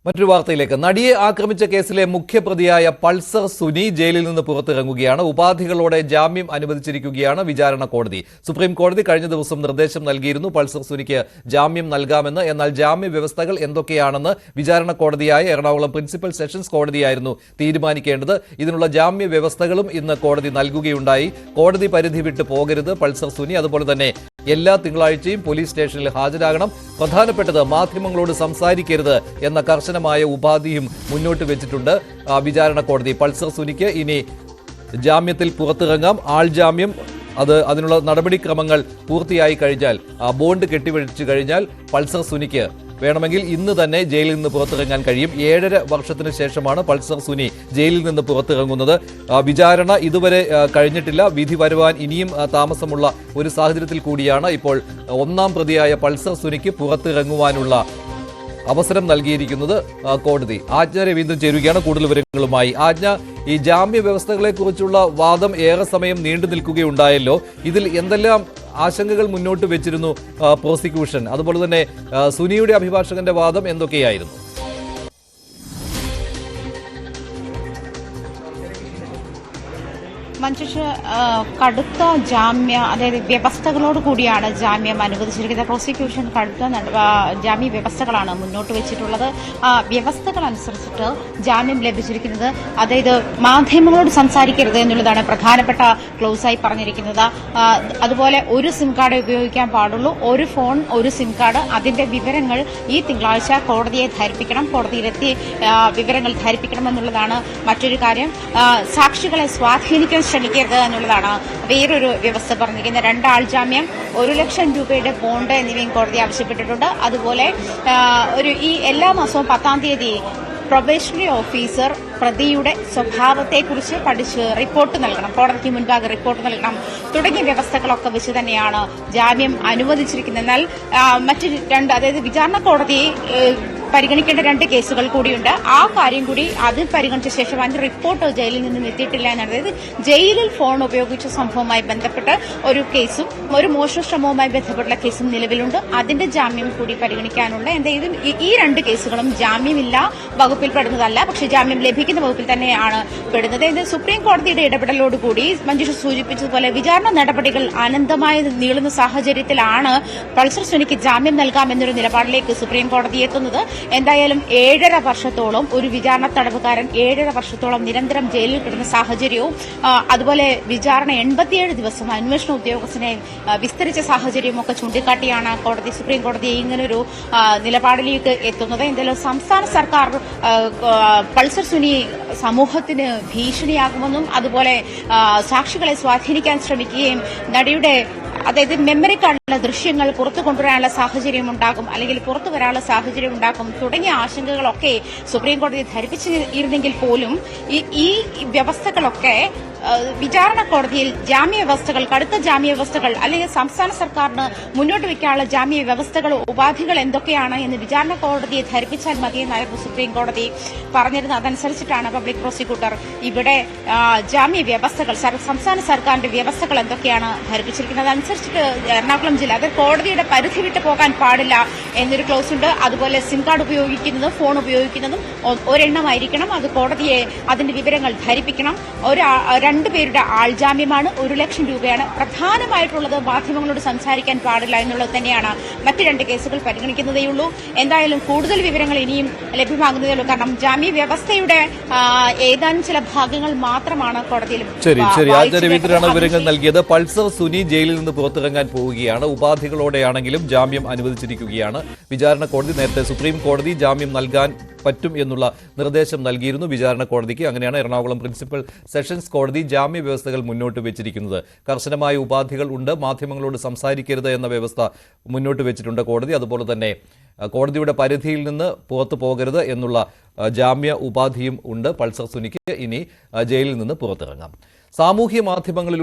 മറ്റൊരു വാർത്തയിലേക്ക് നടിയെ ആക്രമിച്ച കേസിലെ മുഖ്യപ്രതിയായ പൾസർ സുനി ജയിലിൽ നിന്ന് പുറത്തിറങ്ങുകയാണ്. ഉപാധികളോടെ ജാമ്യം അനുവദിച്ചിരിക്കുകയാണ് വിചാരണ കോടതി. സുപ്രീം കോടതി കഴിഞ്ഞ ദിവസം നിർദ്ദേശം നൽകിയിരുന്നു പൾസർ സുനിക്ക് ജാമ്യം നൽകാമെന്ന്. എന്നാൽ ജാമ്യ വ്യവസ്ഥകൾ എന്തൊക്കെയാണെന്ന് വിചാരണ കോടതിയായ എറണാകുളം പ്രിൻസിപ്പൽ സെഷൻസ് കോടതിയായിരുന്നു തീരുമാനിക്കേണ്ടത്. ഇതിനുള്ള ജാമ്യ വ്യവസ്ഥകളും ഇന്ന് കോടതി നൽകുകയുണ്ടായി. കോടതി പരിധി വിട്ട് പോകരുത് പൾസർ സുനി, അതുപോലെ തന്നെ എല്ലാ തിങ്കളാഴ്ചയും പോലീസ് സ്റ്റേഷനിൽ ഹാജരാകണം, പ്രധാനപ്പെട്ടത് മാധ്യമങ്ങളോട് സംസാരിക്കരുത് എന്ന കർശനമായ ഉപാധിയും മുന്നോട്ട് വെച്ചിട്ടുണ്ട് വിചാരണ കോടതി. പൾസർ സുനിക്ക് ഇനി ജാമ്യത്തിൽ പുറത്തിറങ്ങാം. ആൾജാമ്യം അതിനുള്ള നടപടിക്രമങ്ങൾ പൂർത്തിയായി കഴിഞ്ഞാൽ, ബോണ്ട് കെട്ടിവെച്ചു കഴിഞ്ഞാൽ പൾസർ സുനിക്ക് വേണമെങ്കിൽ ഇന്ന് തന്നെ ജയിലിൽ നിന്ന് പുറത്തിറങ്ങാൻ കഴിയും. 7.5 വർഷത്തിന് ശേഷമാണ് പൾസർ സുനി ജയിലിൽ നിന്ന് പുറത്തിറങ്ങുന്നത്. വിചാരണ ഇതുവരെ കഴിഞ്ഞിട്ടില്ല. വിധി വരുവാൻ ഇനിയും താമസമുള്ള ഒരു സാഹചര്യത്തിൽ കൂടിയാണ് ഇപ്പോൾ ഒന്നാം പ്രതിയായ പൾസർ സുനിക്ക് പുറത്തിറങ്ങുവാനുള്ള അവസരം നൽകിയിരിക്കുന്നത് കോടതി. ആജ്ഞ രവീന്ദ്രൻ ചേരുകയാണ് കൂടുതൽ വിവരങ്ങളുമായി. ആജ്ഞ, ഈ ജാമ്യ വ്യവസ്ഥകളെ കുറിച്ചുള്ള വാദം ഏറെ സമയം നീണ്ടു നിൽക്കുകയുണ്ടായല്ലോ. ഇതിൽ എന്തെല്ലാം ആശങ്കകൾ മുന്നോട്ട് വെച്ചിരുന്നു പ്രോസിക്യൂഷൻ? അതുപോലെ തന്നെ സുനിയുടെ അഭിഭാഷകന്റെ വാദം എന്തൊക്കെയായിരുന്നു? മഞ്ജുഷ, കടുത്ത ജാമ്യ, അതായത് വ്യവസ്ഥകളോട് കൂടിയാണ് ജാമ്യം അനുവദിച്ചിരിക്കുന്നത്. പ്രോസിക്യൂഷൻ കടുത്ത ജാമ്യ വ്യവസ്ഥകളാണ് മുന്നോട്ട് വെച്ചിട്ടുള്ളത്. വ്യവസ്ഥകൾ അനുസരിച്ചിട്ട് ജാമ്യം ലഭിച്ചിരിക്കുന്നത്, അതായത് മാധ്യമങ്ങളോട് സംസാരിക്കരുത് എന്നുള്ളതാണ് പ്രധാനപ്പെട്ട ക്ലോസായി പറഞ്ഞിരിക്കുന്നത്. അതുപോലെ ഒരു സിം കാർഡ് ഉപയോഗിക്കാൻ പാടുള്ളൂ, ഒരു ഫോൺ, ഒരു സിം കാർഡ്. അതിന്റെ വിവരങ്ങൾ ഈ തിങ്കളാഴ്ച കോടതിയെ ധരിപ്പിക്കണം, കോടതിയിലെത്തി വിവരങ്ങൾ ധരിപ്പിക്കണമെന്നുള്ളതാണ് മറ്റൊരു കാര്യം. സാക്ഷികളെ സ്വാധീനിക്കാൻ ശ്രമിക്കരുത് എന്നുള്ളതാണ് വേറൊരു വ്യവസ്ഥ പറഞ്ഞിരിക്കുന്നത്. 2 ആൾ ജാമ്യം, 1 ലക്ഷം രൂപയുടെ ബോണ്ട് എന്നിവയും കോടതി ആവശ്യപ്പെട്ടിട്ടുണ്ട്. അതുപോലെ ഈ എല്ലാ മാസവും 10-ാം തീയതി പ്രൊബേഷണറി ഓഫീസർ പ്രതിയുടെ സ്വഭാവത്തെക്കുറിച്ച് പഠിച്ച് റിപ്പോർട്ട് നൽകണം, കോടതിക്ക് മുൻപാകെ റിപ്പോർട്ട് നൽകണം തുടങ്ങിയ വ്യവസ്ഥകളൊക്കെ വെച്ച് തന്നെയാണ് ജാമ്യം അനുവദിച്ചിരിക്കുന്നത്. എന്നാൽ മറ്റ് 2, അതായത് വിചാരണ കോടതി പരിഗണിക്കേണ്ട 2 കേസുകൾ കൂടിയുണ്ട്. ആ കാര്യം കൂടി അത് പരിഗണിച്ച ശേഷം അതിന്റെ റിപ്പോർട്ട് ജയിലിൽ നിന്നും എത്തിയിട്ടില്ല എന്നാണ്. അതായത് ജയിലിൽ ഫോൺ ഉപയോഗിച്ച സംഭവവുമായി ബന്ധപ്പെട്ട് ഒരു കേസും ഒരു മോഷണ ശ്രമവുമായി ബന്ധപ്പെട്ടുള്ള കേസും നിലവിലുണ്ട്. അതിന്റെ ജാമ്യം കൂടി പരിഗണിക്കാനുള്ള എന്തായാലും ഈ 2 കേസുകളും ജാമ്യമില്ല വകുപ്പിൽ പെടുന്നതല്ല, പക്ഷെ ജാമ്യം ലഭിക്കുന്ന വകുപ്പിൽ തന്നെയാണ് പെടുന്നത്. ഇത് സുപ്രീം കോടതിയുടെ ഇടപെടലോടുകൂടി മഞ്ജുഷ സൂചിപ്പിച്ചതുപോലെ വിചാരണ നടപടികൾ അനന്തമായി നീളുന്ന സാഹചര്യത്തിലാണ് പൾസർ സുനിക്ക് ജാമ്യം നൽകാമെന്നൊരു നിലപാടിലേക്ക് സുപ്രീം കോടതി എത്തുന്നത്. എന്തായാലും 7.5 വർഷത്തോളം ഒരു വിചാരണ തടവുകാരൻ 7.5 വർഷത്തോളം നിരന്തരം ജയിലിൽ കിടന്ന സാഹചര്യവും, അതുപോലെ വിചാരണ 87 ദിവസം അന്വേഷണ ഉദ്യോഗസ്ഥനെ വിസ്തരിച്ച സാഹചര്യവും ഒക്കെ ചൂണ്ടിക്കാട്ടിയാണ് സുപ്രീം കോടതി ഇങ്ങനൊരു നിലപാടിലേക്ക് എത്തുന്നത്. എന്തായാലും സംസ്ഥാന സർക്കാർ പൾസർ സുനി സമൂഹത്തിന് ഭീഷണിയാകുമെന്നും അതുപോലെ സാക്ഷികളെ സ്വാധീനിക്കാൻ ശ്രമിക്കുകയും നടിയുടെ, അതായത് മെമ്മറി കാർഡിലെ ദൃശ്യങ്ങൾ പുറത്തു കൊണ്ടുവരാനുള്ള സാഹചര്യം ഉണ്ടാകും, അല്ലെങ്കിൽ പുറത്തു വരാനുള്ള സാഹചര്യം ഉണ്ടാക്കും തുടങ്ങിയ ആശങ്കകളൊക്കെ സുപ്രീം കോടതി ധരിപ്പിച്ചിരുന്നെങ്കിൽ പോലും ഈ വ്യവസ്ഥകളൊക്കെ വിചാരണ കോടതിയിൽ ജാമ്യ വ്യവസ്ഥകൾ, കടുത്ത ജാമ്യ വ്യവസ്ഥകൾ, അല്ലെങ്കിൽ സംസ്ഥാന സർക്കാരിന് മുന്നോട്ട് വയ്ക്കാനുള്ള ജാമ്യ വ്യവസ്ഥകൾ, ഉപാധികൾ എന്തൊക്കെയാണ് എന്ന് വിചാരണ കോടതിയെ ധരിപ്പിച്ചാൽ മതിയെന്നായിരുന്നു സുപ്രീം കോടതി പറഞ്ഞിരുന്നത്. അതനുസരിച്ചിട്ടാണ് പബ്ലിക് പ്രോസിക്യൂട്ടർ ഇവിടെ ജാമ്യ വ്യവസ്ഥകൾ, സംസ്ഥാന സർക്കാരിന്റെ വ്യവസ്ഥകൾ എന്തൊക്കെയാണ് ധരിപ്പിച്ചിരിക്കുന്നത്. അതനുസരിച്ചിട്ട് എറണാകുളം ജില്ല, അത് കോടതിയുടെ പരിധി വിട്ട് പോകാൻ പാടില്ല എന്നൊരു ക്ലോസ് ഉണ്ട്. അതുപോലെ സിം കാർഡ് ഉപയോഗിക്കുന്നതും ഫോൺ ഉപയോഗിക്കുന്നതും ഒരെണ്ണമായിരിക്കണം. അത് കോടതിയെ അതിന്റെ വിവരങ്ങൾ ധരിപ്പിക്കണം. 2 പേരുടെ ആൾജാമ്യമാണ്, 1 ലക്ഷം രൂപയാണ്. പ്രധാനമായിട്ടുള്ളത് മാധ്യമങ്ങളോട് സംസാരിക്കാൻ പാടില്ല എന്നുള്ളത് തന്നെയാണ്. മറ്റ് 2 കേസുകൾ പരിഗണിക്കുന്നതേയുള്ളൂ. എന്തായാലും കൂടുതൽ വിവരങ്ങൾ ഇനിയും ലഭ്യമാകുന്നതേയുള്ളൂ. കാരണം ജാമ്യ വ്യവസ്ഥയുടെ ഏതാനും ചില ഭാഗങ്ങൾ മാത്രമാണ് കോടതിയിൽ. ശരി, ആചാര്യ രവീന്ദ്രനാണ് വിവരങ്ങൾ നൽകിയത്. പൾസർ സുനി ജയിലിൽ നിന്ന് പുറത്തിറങ്ങാൻ പോവുകയാണ്. ഉപാധികളോടെയാണെങ്കിലും ജാമ്യം അനുവദിച്ചിരിക്കുകയാണ് വിചാരണ കോടതി. നേരത്തെ സുപ്രീം കോടതി ജാമ്യം നൽകാൻ പറ്റും എന്നുള്ള നിർദ്ദേശം നൽകിയിരുന്നു വിചാരണ കോടതിക്ക്. അങ്ങനെയാണ് എറണാകുളം പ്രിൻസിപ്പൽ സെഷൻസ് കോടതി ജാമ്യ വ്യവസ്ഥകൾ മുന്നോട്ട് വെച്ചിരിക്കുന്നത്. കർശനമായ ഉപാധികൾ ഉണ്ട്, മാധ്യമങ്ങളോട് സംസാരിക്കരുത് എന്ന വ്യവസ്ഥ മുന്നോട്ട് വെച്ചിട്ടുണ്ട് കോടതി. അതുപോലെ തന്നെ കോടതിയുടെ പരിധിയിൽ നിന്ന് പുറത്തു പോകരുത് എന്നുള്ള ജാമ്യ ഉപാധിയും ഉണ്ട്. പൾസർ സുനിക്ക് ഇനി ജയിലിൽ നിന്ന് പുറത്തിറങ്ങാം. സാമൂഹ്യ മാധ്യമങ്ങളിൽ